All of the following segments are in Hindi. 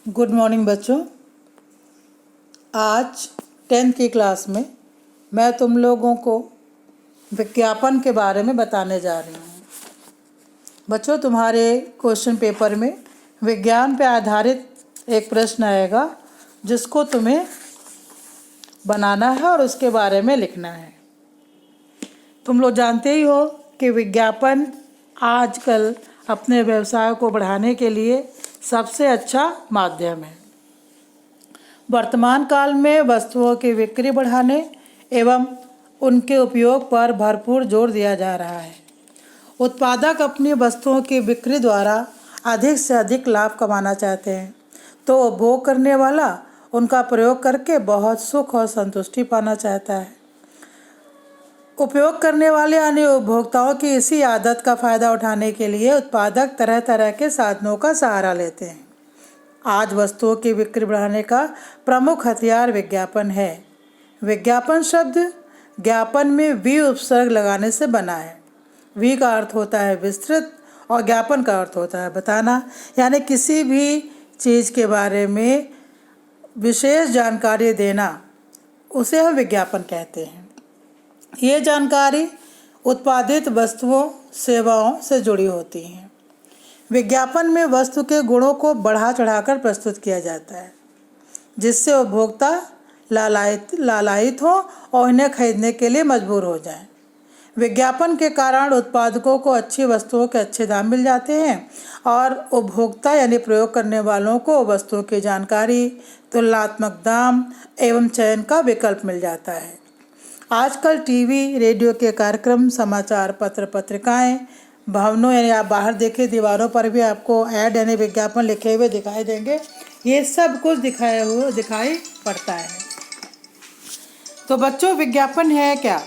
गुड मॉर्निंग बच्चों। आज 10th की क्लास में मैं तुम लोगों को विज्ञापन के बारे में बताने जा रही हूँ। बच्चों, तुम्हारे क्वेश्चन पेपर में विज्ञान पर आधारित एक प्रश्न आएगा जिसको तुम्हें बनाना है और उसके बारे में लिखना है। तुम लोग जानते ही हो कि विज्ञापन आजकल अपने व्यवसाय को बढ़ाने के लिए सबसे अच्छा माध्यम है। वर्तमान काल में वस्तुओं की बिक्री बढ़ाने एवं उनके उपयोग पर भरपूर जोर दिया जा रहा है। उत्पादक अपनी वस्तुओं की बिक्री द्वारा अधिक से अधिक लाभ कमाना चाहते हैं, तो उपभोग करने वाला उनका प्रयोग करके बहुत सुख और संतुष्टि पाना चाहता है। उपयोग करने वाले अन्य उपभोक्ताओं की इसी आदत का फायदा उठाने के लिए उत्पादक तरह तरह के साधनों का सहारा लेते हैं। आज वस्तुओं की बिक्री बढ़ाने का प्रमुख हथियार विज्ञापन है। विज्ञापन शब्द ज्ञापन में वी उपसर्ग लगाने से बना है। वी का अर्थ होता है विस्तृत और ज्ञापन का अर्थ होता है बताना, यानी किसी भी चीज़ के बारे में विशेष जानकारी देना, उसे हम विज्ञापन कहते हैं। ये जानकारी उत्पादित वस्तुओं सेवाओं से जुड़ी होती हैं। विज्ञापन में वस्तु के गुणों को बढ़ा चढ़ाकर प्रस्तुत किया जाता है, जिससे उपभोक्ता लालायित हो और इन्हें खरीदने के लिए मजबूर हो जाएं। विज्ञापन के कारण उत्पादकों को अच्छी वस्तुओं के अच्छे दाम मिल जाते हैं और उपभोक्ता यानी प्रयोग करने वालों को वस्तुओं की जानकारी, तुलनात्मक दाम एवं चयन का विकल्प मिल जाता है। आजकल टीवी, रेडियो के कार्यक्रम, समाचार पत्र, पत्रिकाएं, भवनों यानी आप बाहर देखें दीवारों पर भी आपको ऐड यानी विज्ञापन लिखे हुए दिखाई देंगे। ये सब कुछ दिखाई पड़ता है। तो बच्चों, विज्ञापन है क्या?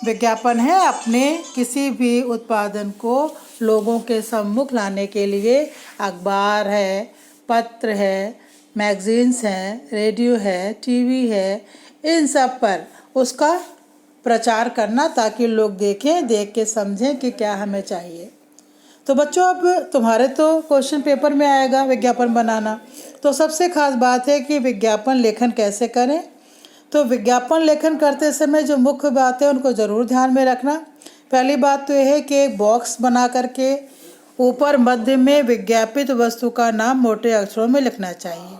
विज्ञापन है अपने किसी भी उत्पादन को लोगों के सम्मुख लाने के लिए अखबार है, पत्र है, मैगजीन्स हैं, रेडियो है, टीवी है, इन सब पर उसका प्रचार करना ताकि लोग देख के समझें कि क्या हमें चाहिए। तो बच्चों, अब तुम्हारे तो क्वेश्चन पेपर में आएगा विज्ञापन बनाना। तो सबसे खास बात है कि विज्ञापन लेखन कैसे करें। तो विज्ञापन लेखन करते समय जो मुख्य बात है उनको ज़रूर ध्यान में रखना। पहली बात तो यह है कि एक बॉक्स बना करके ऊपर मध्य में विज्ञापित वस्तु का नाम मोटे अक्षरों में लिखना चाहिए,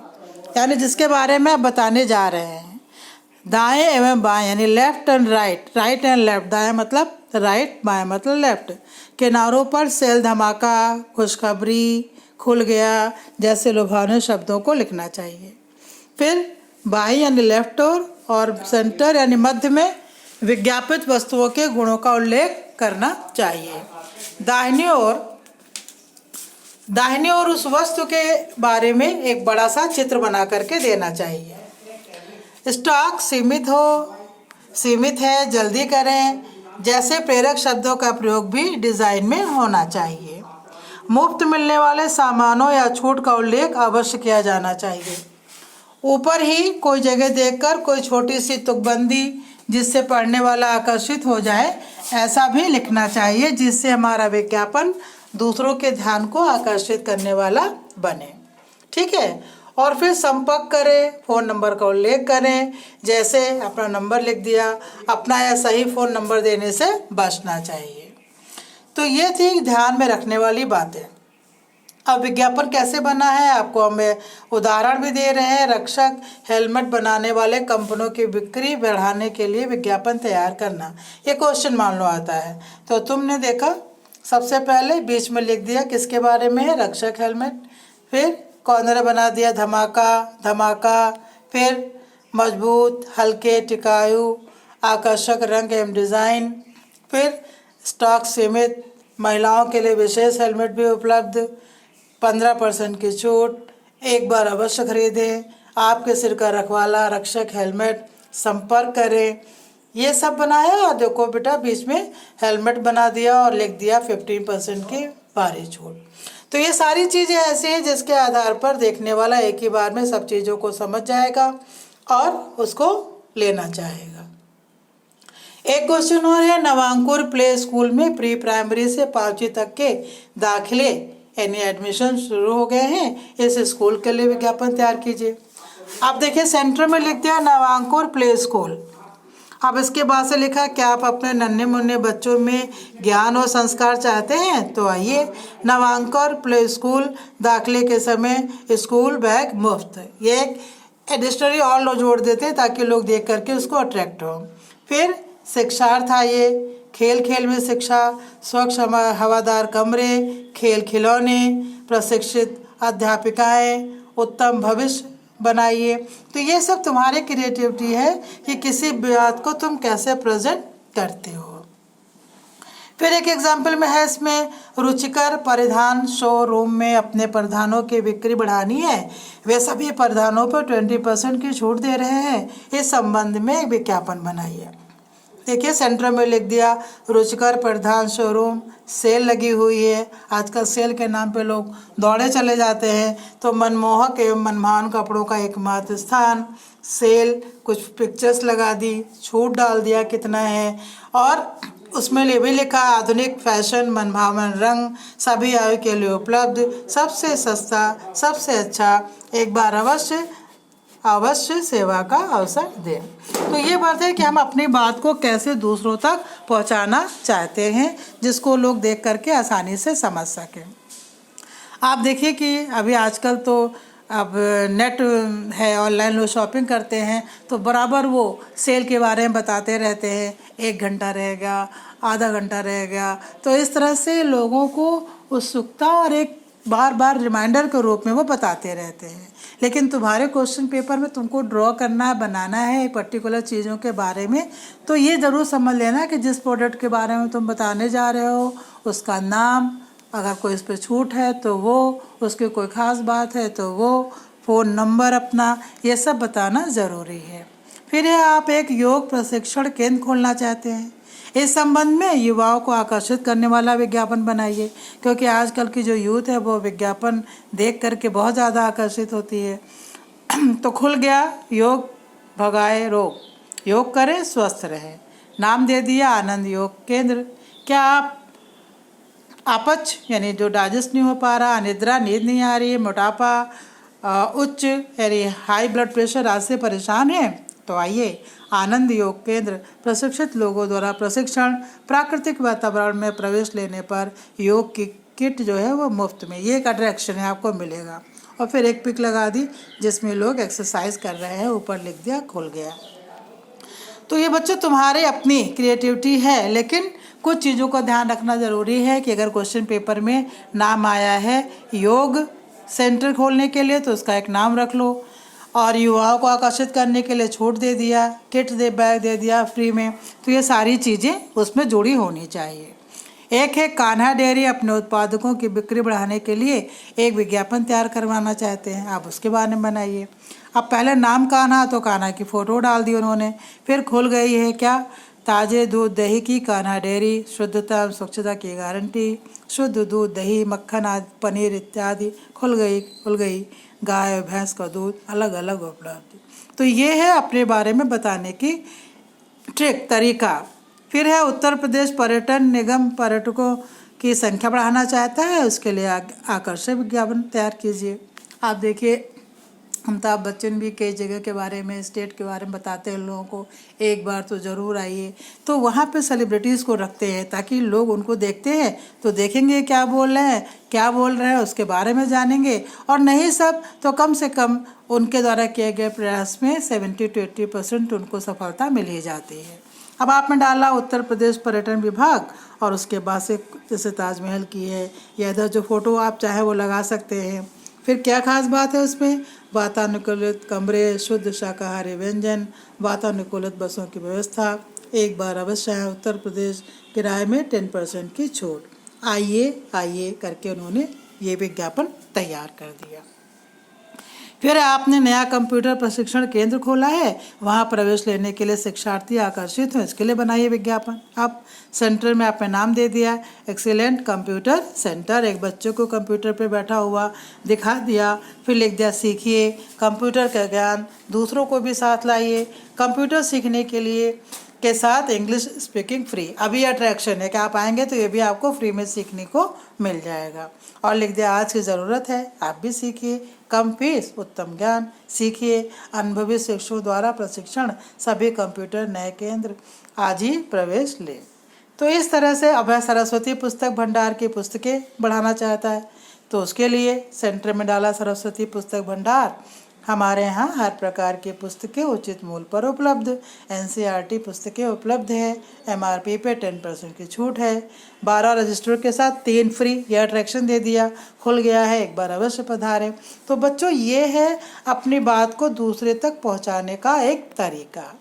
यानी जिसके बारे में आप बताने जा रहे हैं। दाएं एवं बाएं यानी left and right, right and left, दाएं मतलब राइट, बाएं मतलब लेफ्ट। किनारों पर सेल धमाका, खुशखबरी, खुल गया जैसे लुभावने शब्दों को लिखना चाहिए। फिर बाएं यानी लेफ्ट और सेंटर यानी मध्य में विज्ञापित वस्तुओं के गुणों का उल्लेख करना चाहिए। दाहिनी ओर उस वस्तु के बारे में एक बड़ा सा चित्र बना करके देना चाहिए। स्टॉक सीमित है, जल्दी करें जैसे प्रेरक शब्दों का प्रयोग भी डिज़ाइन में होना चाहिए। मुफ्त मिलने वाले सामानों या छूट का उल्लेख अवश्य किया जाना चाहिए। ऊपर ही कोई जगह देखकर कोई छोटी सी तुकबंदी जिससे पढ़ने वाला आकर्षित हो जाए, ऐसा भी लिखना चाहिए जिससे हमारा विज्ञापन दूसरों के ध्यान को आकर्षित करने वाला बने। ठीक है। और फिर संपर्क करें, फ़ोन नंबर का उल्लेख करें, जैसे अपना नंबर लिख दिया, अपना या सही फ़ोन नंबर देने से बचना चाहिए। तो ये थी ध्यान में रखने वाली बातें। अब विज्ञापन कैसे बना है आपको हम उदाहरण भी दे रहे हैं। रक्षक हेलमेट बनाने वाले कंपनियों की बिक्री बढ़ाने के लिए विज्ञापन तैयार करना, ये क्वेश्चन मान लो आता है। तो तुमने देखा, सबसे पहले बीच में लिख दिया किसके बारे में है, रक्षक हेलमेट। फिर कॉर्नर बना दिया धमाका, फिर मजबूत, हल्के, टिकाऊ, आकर्षक रंग एवं डिज़ाइन। फिर स्टॉक सीमित, महिलाओं के लिए विशेष हेलमेट भी उपलब्ध, 15% की छूट, एक बार अवश्य खरीदें, आपके सिर का रखवाला, रक्षक हेलमेट, संपर्क करें, ये सब बनाया। और देखो बेटा, बीच में हेलमेट बना दिया और लिख दिया 15% की भारी छूट। तो ये सारी चीज़ें ऐसी हैं जिसके आधार पर देखने वाला एक ही बार में सब चीज़ों को समझ जाएगा और उसको लेना चाहेगा। एक क्वेश्चन और है, नवांकुर प्ले स्कूल में प्री प्राइमरी से 5वीं तक के दाखिले यानी एडमिशन शुरू हो गए हैं, इस स्कूल के लिए विज्ञापन तैयार कीजिए। आप देखिए सेंटर में लिख दिया नवांकुर प्ले स्कूल। अब इसके बाद से लिखा क्या आप अपने नन्हे मुन्ने बच्चों में ज्ञान और संस्कार चाहते हैं, तो आइए नवांकुर प्ले स्कूल, दाखिले के समय स्कूल बैग मुफ्त। ये एक एडिशनरी और लोग जोड़ देते हैं ताकि लोग देख करके उसको अट्रैक्ट हो। फिर शिक्षार्थ आइए, खेल खेल में शिक्षा, स्वच्छ हवादार कमरे, खेल खिलौने, प्रशिक्षित अध्यापिकाएं, उत्तम भविष्य बनाइए। तो ये सब तुम्हारी क्रिएटिविटी है कि किसी बात को तुम कैसे प्रेजेंट करते हो। फिर एक एग्जाम्पल में है इसमें रुचिकर परिधान शोरूम में अपने परिधानों की बिक्री बढ़ानी है, वे सभी परिधानों पर 20% की छूट दे रहे हैं, इस संबंध में एक विज्ञापन बनाइए। देखिए सेंटर में लिख दिया रुचिकर परिधान शोरूम, सेल लगी हुई है। आजकल सेल के नाम पे लोग दौड़े चले जाते हैं, तो मनमोहक एवं मनभावन कपड़ों का एकमात्र स्थान सेल, कुछ पिक्चर्स लगा दी, छूट डाल दिया कितना है, और उसमें ये भी लिखा आधुनिक फैशन, मनभावन रंग, सभी आयु के लिए उपलब्ध, सबसे सस्ता, सबसे अच्छा, एक बार अवश्य सेवा का अवसर दें। तो ये बात है कि हम अपनी बात को कैसे दूसरों तक पहुंचाना चाहते हैं जिसको लोग देख करके आसानी से समझ सकें। आप देखिए कि अभी आजकल तो अब नेट है, ऑनलाइन लोग शॉपिंग करते हैं, तो बराबर वो सेल के बारे में बताते रहते हैं, 1 घंटा रहेगा, आधा घंटा रहेगा। तो इस तरह से लोगों को उत्सुकता और एक बार बार रिमाइंडर के रूप में वो बताते रहते हैं। लेकिन तुम्हारे क्वेश्चन पेपर में तुमको ड्रॉ करना है, बनाना है पर्टिकुलर चीज़ों के बारे में, तो ये ज़रूर समझ लेना कि जिस प्रोडक्ट के बारे में तुम बताने जा रहे हो उसका नाम, अगर कोई इस पर छूट है तो वो, उसकी कोई ख़ास बात है तो वो, फ़ोन नंबर अपना, ये सब बताना ज़रूरी है। फिर आप एक योग प्रशिक्षण केंद्र खोलना चाहते हैं, इस संबंध में युवाओं को आकर्षित करने वाला विज्ञापन बनाइए, क्योंकि आजकल की जो यूथ है वो विज्ञापन देख करके बहुत ज़्यादा आकर्षित होती है। तो खुल गया योग भगाए रोग, योग करें स्वस्थ रहें, नाम दे दिया आनंद योग केंद्र। क्या आप अपच यानी जो डाइजेस्ट नहीं हो पा रहा, अनिद्रा, नींद नहीं आ रही है, मोटापा, उच्च यानी हाई ब्लड प्रेशर आज से परेशान हैं, तो आइए आनंद योग केंद्र, प्रशिक्षित लोगों द्वारा प्रशिक्षण, प्राकृतिक वातावरण में प्रवेश लेने पर योग की किट जो है वो मुफ्त में, ये एक अट्रैक्शन है, आपको मिलेगा। और फिर एक पिक लगा दी जिसमें लोग एक्सरसाइज कर रहे हैं, ऊपर लिख दिया खुल गया। तो ये बच्चों तुम्हारे अपनी क्रिएटिविटी है, लेकिन कुछ चीज़ों का ध्यान रखना ज़रूरी है कि अगर क्वेश्चन पेपर में नाम आया है योग सेंटर खोलने के लिए तो उसका एक नाम रख लो, और युवाओं को आकर्षित करने के लिए छूट दे दिया, किट दे बैग दे दिया फ्री में, तो ये सारी चीज़ें उसमें जुड़ी होनी चाहिए। एक है कान्हा डेयरी अपने उत्पादकों की बिक्री बढ़ाने के लिए एक विज्ञापन तैयार करवाना चाहते हैं, आप उसके बारे में बनाइए। अब पहले नाम कान्हा, तो कान्हा की फ़ोटो डाल दी उन्होंने। फिर खुल गई है क्या, ताज़े दूध दही की कान्हा डेयरी, शुद्धता और स्वच्छता की गारंटी, शुद्ध दूध दही मक्खन आदि पनीर इत्यादि, खुल गई गाय और भैंस का दूध अलग अलग उपलब्ध। तो ये है अपने बारे में बताने की ट्रिक तरीका। फिर है उत्तर प्रदेश पर्यटन निगम पर्यटकों की संख्या बढ़ाना चाहता है, उसके लिए आकर्षक विज्ञापन तैयार कीजिए। आप देखिए अमिताभ बच्चन भी कई जगह के बारे में, स्टेट के बारे में बताते हैं लोगों को, एक बार तो ज़रूर आइए। तो वहाँ पे सेलिब्रिटीज़ को रखते हैं ताकि लोग उनको देखते हैं तो देखेंगे क्या बोल रहे हैं उसके बारे में जानेंगे, और नहीं सब तो कम से कम उनके द्वारा किए गए प्रयास में 70 to 80% उनको सफलता मिल ही जाती है। अब आपने डाला उत्तर प्रदेश पर्यटन विभाग, और उसके बाद से जैसे ताजमहल की है या इधर जो फ़ोटो आप चाहे वो लगा सकते हैं। फिर क्या खास बात है उसमें, वातानुकूलित कमरे, शुद्ध शाकाहारी व्यंजन, वातानुकूलित बसों की व्यवस्था, एक बार अवश्य है उत्तर प्रदेश, किराए में 10% की छूट, आइए करके उन्होंने ये विज्ञापन तैयार कर दिया। फिर आपने नया कंप्यूटर प्रशिक्षण केंद्र खोला है, वहाँ प्रवेश लेने के लिए शिक्षार्थी आकर्षित हों, इसके लिए बनाइए विज्ञापन। आप सेंटर में आपने नाम दे दिया एक्सीलेंट कंप्यूटर सेंटर, एक बच्चों को कंप्यूटर पे बैठा हुआ दिखा दिया। फिर लिख दिया सीखिए कंप्यूटर का ज्ञान, दूसरों को भी साथ लाइए। कंप्यूटर सीखने के लिए के साथ इंग्लिश स्पीकिंग फ्री। अभी अट्रैक्शन है कि आप आएंगे तो ये भी आपको फ्री में सीखने को मिल जाएगा। और लिख दिया आज की ज़रूरत है, आप भी सीखिए, कम फीस उत्तम ज्ञान सीखिए, अनुभवी शिक्षकों द्वारा प्रशिक्षण, सभी कंप्यूटर नए केंद्र, आज ही प्रवेश ले। तो इस तरह से अभय सरस्वती पुस्तक भंडार की पुस्तकें बढ़ाना चाहता है तो उसके लिए सेंटर में डाला सरस्वती पुस्तक भंडार। हमारे यहाँ हर प्रकार की पुस्तकें उचित मूल्य पर उपलब्ध, एनसीईआरटी पुस्तकें उपलब्ध है, एमआरपी पे 10% की छूट है, 12 रजिस्टर के साथ 3 फ्री। यह अट्रैक्शन दे दिया, खुल गया है, एक बार अवश्य पधारें। तो बच्चों ये है अपनी बात को दूसरे तक पहुँचाने का एक तरीका,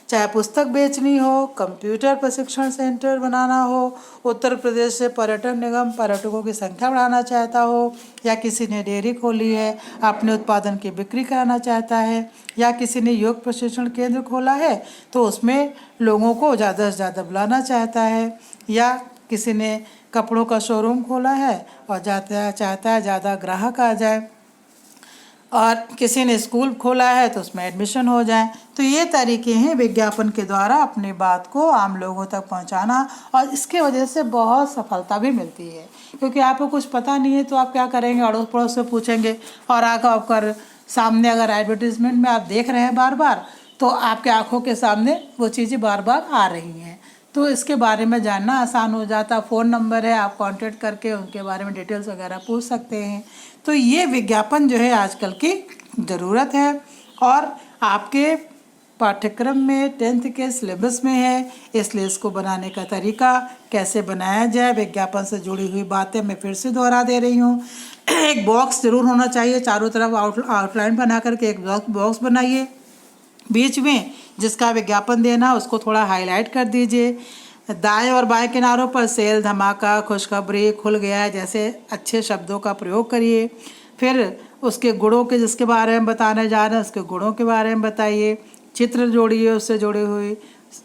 चाहे पुस्तक बेचनी हो, कंप्यूटर प्रशिक्षण सेंटर बनाना हो, उत्तर प्रदेश से पर्यटन निगम पर्यटकों की संख्या बढ़ाना चाहता हो, या किसी ने डेयरी खोली है अपने उत्पादन की बिक्री कराना चाहता है, या किसी ने योग प्रशिक्षण केंद्र खोला है तो उसमें लोगों को ज़्यादा से ज़्यादा बुलाना चाहता है, या किसी ने कपड़ों का शोरूम खोला है और चाहता है ज़्यादा ग्राहक आ जाए, और किसी ने स्कूल खोला है तो उसमें एडमिशन हो जाए। तो ये तरीके हैं विज्ञापन के द्वारा अपनी बात को आम लोगों तक पहुंचाना, और इसके वजह से बहुत सफलता भी मिलती है। क्योंकि आपको कुछ पता नहीं है तो आप क्या करेंगे, अड़ोस पड़ोस से पूछेंगे, और आकर सामने अगर एडवर्टीजमेंट में आप देख रहे हैं बार बार तो आपके आँखों के सामने वो चीज़ें बार बार आ रही हैं, तो इसके बारे में जानना आसान हो जाता। फ़ोन नंबर है, आप कांटेक्ट करके उनके बारे में डिटेल्स वगैरह पूछ सकते हैं। तो ये विज्ञापन जो है आजकल की ज़रूरत है, और आपके पाठ्यक्रम में 10th के सिलेबस में है, इसलिए इसको बनाने का तरीका कैसे बनाया जाए, विज्ञापन से जुड़ी हुई बातें मैं फिर से दोहरा दे रही हूँ। एक बॉक्स ज़रूर होना चाहिए, चारों तरफ आउटलाइन बना करके एक बॉक्स बनाइए, बीच में जिसका विज्ञापन देना उसको थोड़ा हाईलाइट कर दीजिए, दाएं और बाएं किनारों पर सेल, धमाका, खुशखबरी, खुल गया है जैसे अच्छे शब्दों का प्रयोग करिए। फिर उसके गुणों के जिसके बारे में बताने जा रहे हैं उसके गुणों के बारे में बताइए, चित्र जोड़िए, उससे जुड़ी हुई,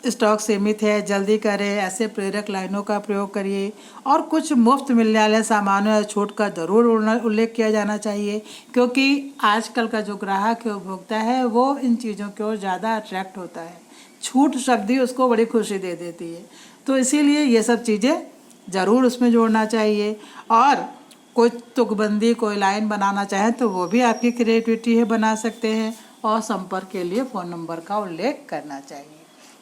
स्टॉक सीमित है, जल्दी करें, ऐसे प्रेरक लाइनों का प्रयोग करिए, और कुछ मुफ्त मिलने वाले सामानों या छूट का ज़रूर उल्लेख किया जाना चाहिए, क्योंकि आजकल का जो ग्राहक है, उपभोक्ता है, वो इन चीज़ों की ओर ज़्यादा अट्रैक्ट होता है। छूट शब्द ही उसको बड़ी खुशी दे देती है, तो इसीलिए ये सब चीज़ें ज़रूर उसमें जोड़ना चाहिए। और कोई तुकबंदी, कोई लाइन बनाना चाहें तो वो भी आपकी क्रिएटिविटी है, बना सकते हैं, और संपर्क के लिए फ़ोन नंबर का उल्लेख करना चाहिए।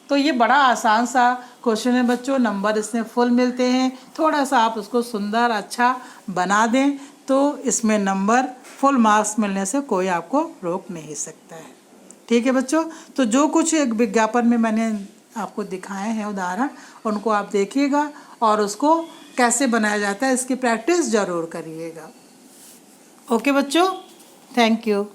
तो ये बड़ा आसान सा क्वेश्चन है बच्चों, नंबर इसमें फुल मिलते हैं, थोड़ा सा आप उसको सुंदर अच्छा बना दें तो इसमें नंबर फुल मार्क्स मिलने से कोई आपको रोक नहीं सकता है। ठीक है बच्चों, तो जो कुछ एक विज्ञापन में मैंने आपको दिखाए हैं उदाहरण, उनको आप देखिएगा और उसको कैसे बनाया जाता है इसकी प्रैक्टिस ज़रूर करिएगा। ओके बच्चों, थैंक यू।